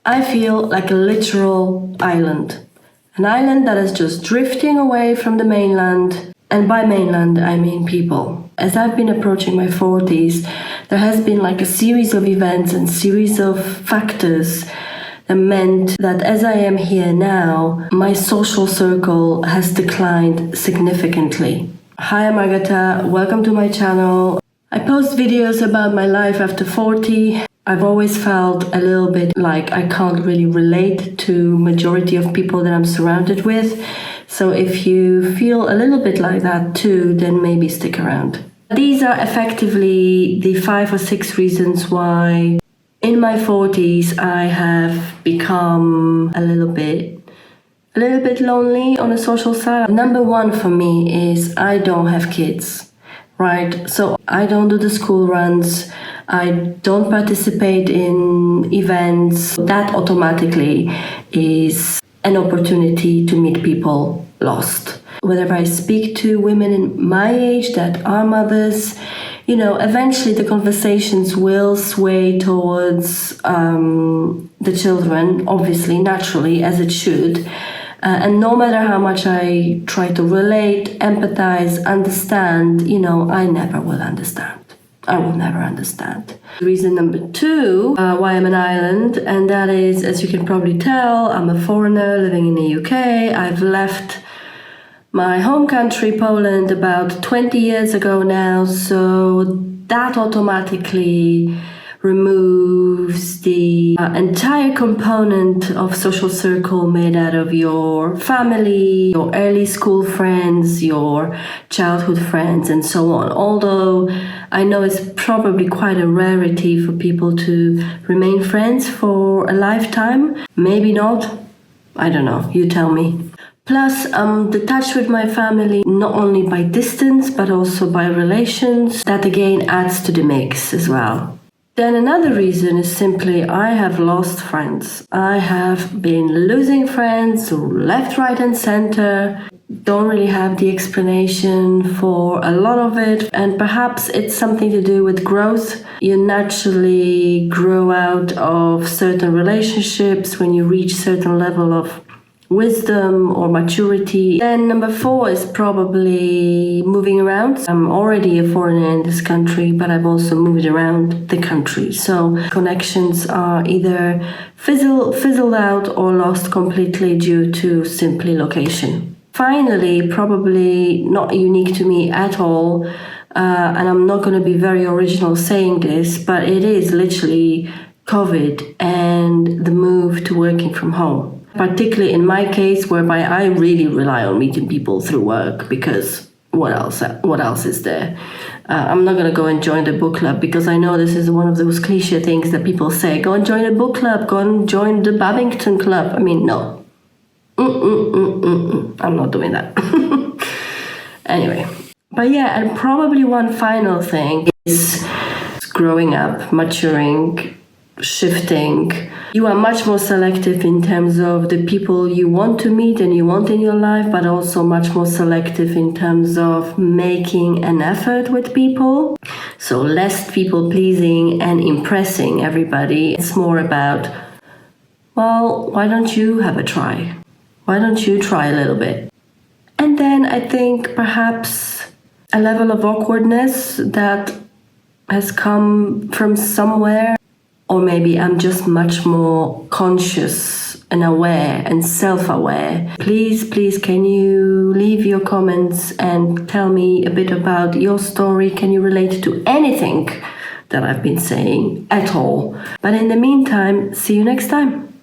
I feel like a literal island. An island that is just drifting away from the mainland. And by mainland, I mean people. As I've been approaching my 40s, there has been like a series of events and series of factors that meant that as I am here now, my social circle has declined significantly. Hi, I'm Agata. Welcome to my channel. I post videos about my life after 40. I've always felt a little bit like I can't really relate to majority of people that I'm surrounded with. So if you feel a little bit like that too, then maybe stick around. These are effectively the 5 or 6 reasons why in my 40s I have become a little bit lonely on the social side. Number 1 for me is I don't have kids, right? So I don't do the school runs. I don't participate in events. That automatically is an opportunity to meet people lost. Whenever I speak to women in my age that are mothers, eventually the conversations will sway towards the children, obviously, naturally, as it should. And no matter how much I try to relate, empathize, understand, I never will understand. I will never understand. Reason number 2 why I'm an island, and that is, as you can probably tell, I'm a foreigner living in the UK. I've left my home country, Poland, about 20 years ago now, so that automatically removes the entire component of social circle made out of your family, your early school friends, your childhood friends, and so on. Although I know it's probably quite a rarity for people to remain friends for a lifetime. Maybe not. I don't know. You tell me. Plus, I'm detached with my family, not only by distance, but also by relations. That again adds to the mix as well. Then another reason is simply I have lost friends. I have been losing friends left, right, and center. Don't really have the explanation for a lot of it, and perhaps it's something to do with growth. You naturally grow out of certain relationships when you reach certain level of wisdom or maturity. Then number 4 is probably moving around. I'm already a foreigner in this country, but I've also moved around the country. So connections are either fizzled out or lost completely due to simply location. Finally, probably not unique to me at all, and I'm not going to be very original saying this, but it is literally COVID and the move to working from home. Particularly in my case, whereby I really rely on meeting people through work, because what else is there? I'm not going to go and join the book club, because I know this is one of those cliche things that people say, go and join a book club, go and join the Babington Club. I mean, no. I'm not doing that. Anyway. But yeah, and probably one final thing is growing up, maturing, shifting. You are much more selective in terms of the people you want to meet and you want in your life, but also much more selective in terms of making an effort with people. So less people pleasing and impressing everybody. It's more about, well, why don't you have a try? Why don't you try a little bit? And then I think perhaps a level of awkwardness that has come from somewhere. Or maybe I'm just much more conscious and aware and self-aware. Please, can you leave your comments and tell me a bit about your story? Can you relate to anything that I've been saying at all? But in the meantime, see you next time.